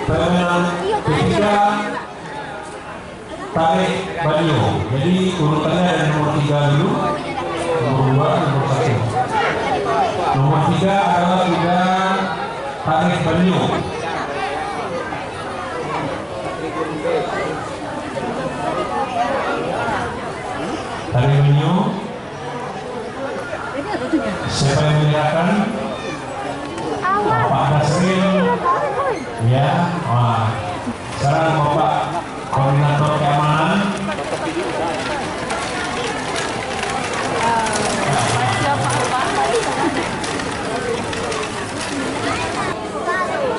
Permainan ketiga tarik banyu. Jadi urutannya ada nomor 3 dulu, nomor 2, nomor 1. Nomor 3 adalah kuda tarik banyu. Tarik banyu. Siapa yang menyerahkan? Bapak Nasril. Ya, wah. Sekarang Bapak koordinator keamanan.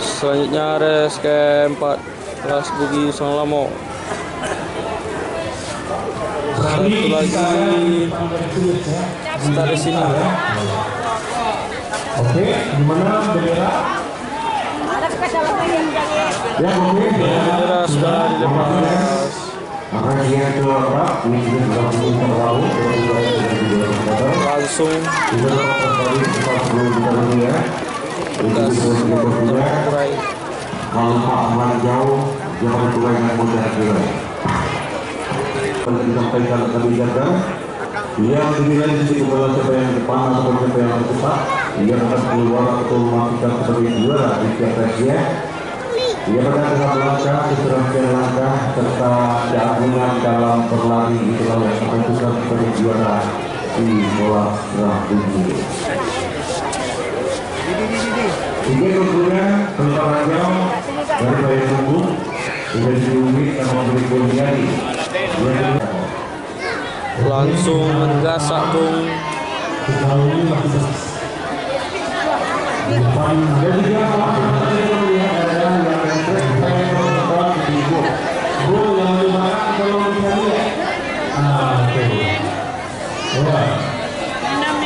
Selanjutnya res ke-4 kelas Bugi Songlamo. Satu lagi start di sini. Oke, di mana bendera? Ya, oke. Bendera sudah dilepas. Maka dia keluar ini juga sudah terlalu Langsung tugas terkurai. kalau Pak Aman jauh jangan mulai dengan mudah juga. Kalau disampaikan kebijakan yang dinilai di sisi bola siapa yang depan atau siapa yang tercepat, ia akan keluar atau memastikan sebagai juara di tiap race. Ia pada dengan langkah, keserasian langkah serta keagungan dalam berlari itulah yang menentukan sebagai juara di bola serang tinggi. Ini tentunya tentang jauh dari Bayi Tunggu sudah diunggih sama berikutnya nih. Langsung menggasak Bung.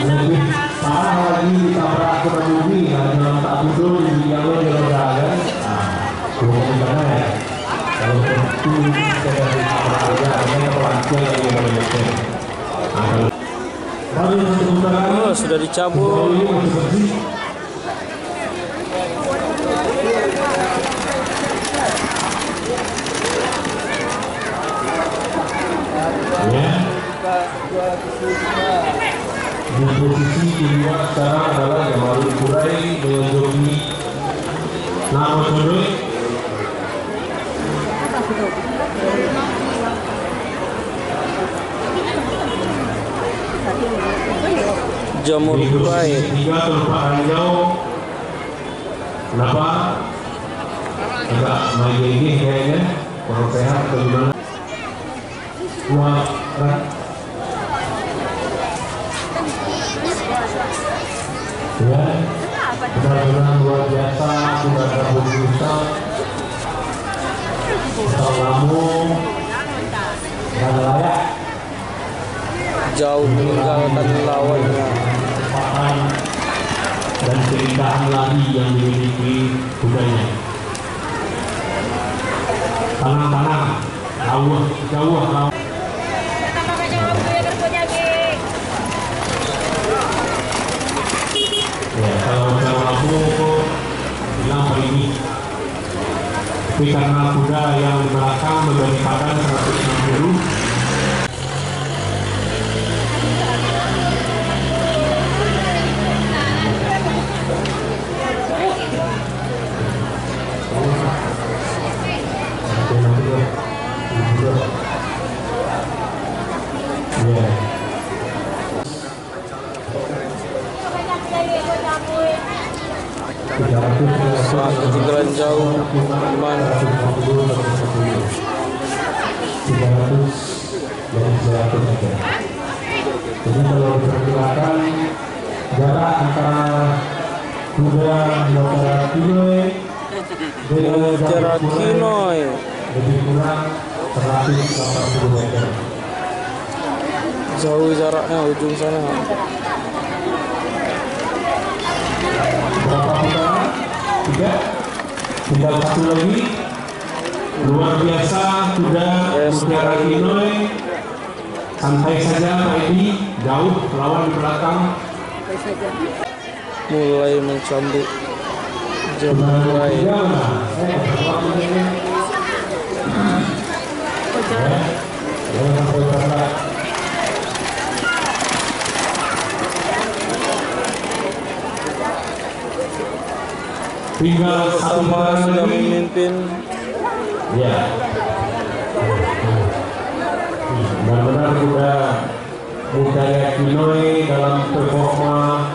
Lebih parah lagi ditabrak ke bumi dalam tak duduk di jalur kan. Nah, ya. Kalau itu kita ditabrak aja, hanya pelancar lagi. Oh, sudah dicabut. Ya. Di posisi kedua sekarang adalah Jamalul Kurai dengan joki Namo Sodoi. Jamur Kurai. Tiga terlupakan jauh. Kenapa? Agak main ini kayaknya kurang sehat atau gimana? Wah, ya, benar-benar luar biasa. Sudah gabung kita Songlamo dan layak Jauh meninggalkan lawannya. kecepatan dan keindahan lari yang dimiliki kudanya. Tangan-tangan jauh lawan. Ya, kalau Songlamo bilang begini, tapi karena kuda yang di belakang memberi padan 160. Ketinggalan jauh gimana? 300 dari 100 saja. Jadi kalau diperkirakan jarak antara kuda Mutiara Kinoy dengan Mutiara Kinoy lebih kurang 180 meter. Jauh jaraknya ujung sana. Berapa putaran? 3. Tinggal 1 lagi. Luar biasa kuda Mutiara Kinoy. Santai saja Pak Edi, jauh lawan di belakang. Mulai mencambuk Jamburai. Tinggal satu Sama sudah memimpin. Ya. Benar-benar sudah budaya Pinoy dalam performa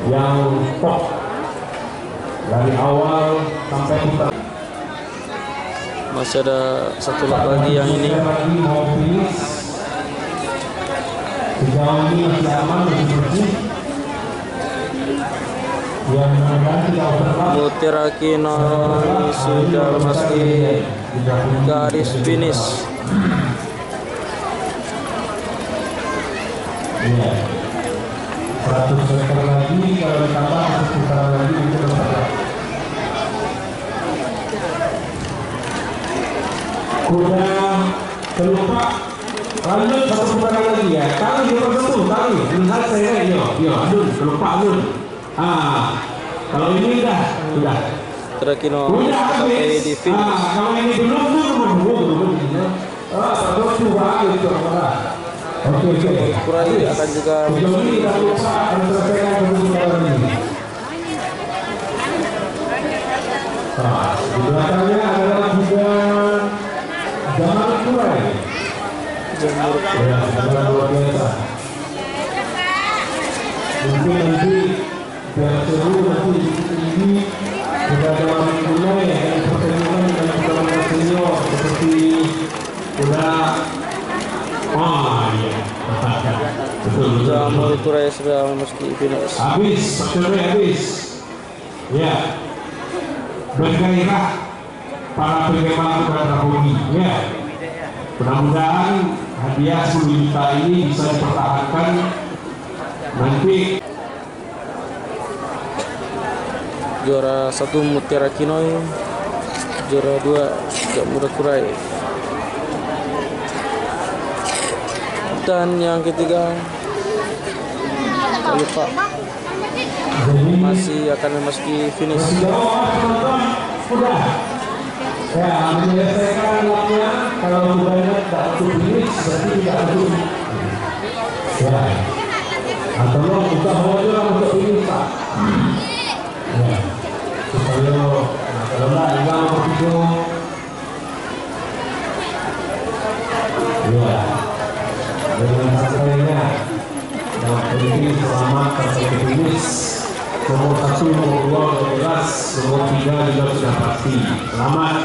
yang top dari awal sampai kita. Masih ada satu lap lagi yang ini. Sejauh ini masih aman, masih bersih. Yang mudah-mudahan tidak overlap. Mutiara Kinoy sudah memasuki garis finish. Iya. 100 meter lagi, kalau ditambah 1 putaran lagi itu overlap. Kuda terlupa. Lanjut 1 putaran lagi ya. Tali di satu, tali. Lihat saya, yo, adun, terlupa adun. Kalau ini sudah. Mutiara Kinoy sampai di finish. Kalau ini belum coba itu. Oke. Kurai akan juga Ini tidak lupa harus selesaikan putaran ini. Di belakangnya adalah juga Jamal Kurai. Ya, sangat luar biasa. Mungkin nanti biar seru nanti ini sudah ada orang mulai yang pertandingan dengan pemain senior seperti sudah iya. Betul. Jamal Kurai sudah memasuki finish. Habis. Ya. Bergairah para penggemar kuda hobi. Ya. Mudah-mudahan hadiah 10 juta ini bisa dipertahankan nanti. Juara 1 Mutiara Kinoy, juara 2 Jamburai Kurai. Dan yang ketiga lupa masih akan memasuki finish. Ya, menyelesaikan lapnya. Kalau kudanya tidak untuk finish berarti tidak untuk. Ya. Atau kita bawa juga untuk finish, Pak. Ya. Supaya kalau enggak begitu. Ya. Dengan santainya dan ini selamat sampai ke finish. Nomor 1, nomor 2 jelas, nomor 3 juga sudah pasti. Selamat.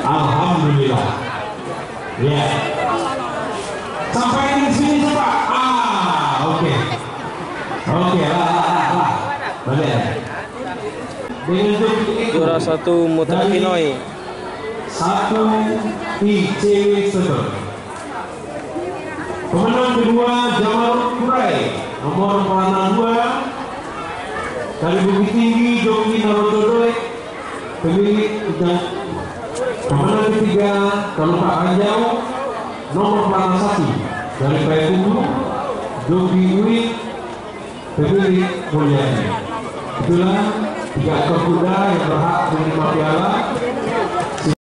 Alhamdulillah. Ya. Sampai di sini Pak. Oke. Lah. Balik. Juara 1 Mutiara Kinoy. 1 ICW Setor. Pemenang kedua Jamal Kurai nomor 42 dari Bukit Tinggi Joki Narododoi. Pemilik dan pemenang ketiga Kalupa Anjau nomor 41 dari Payakumbu Joki Uwi. Pemilik Mulyadi. Itulah 3 ekor kuda yang berhak menerima piala